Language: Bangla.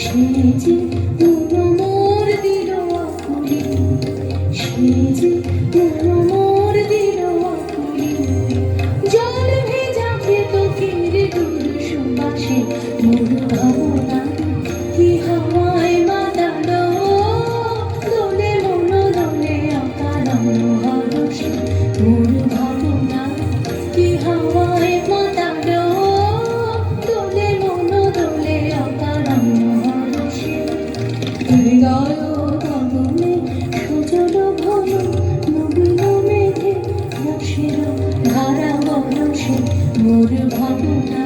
সেজে মোর দিল আকুলি, সেজে মোর দিল আকুলি, জল ভেজা তোকের দূর সুবাসে মোর ভাবনা কি হাওয়ায় মাতালো, দোলে মন দোলে আকারাম হরষে মোর ভাবনা কি হাওয়ায় মাতালো, দোলে মন দোলে আকারাম হৃদয় গগনে সজল ঘন নবীন মেঘে রসের ধারা বরসে মোর ভাবনা।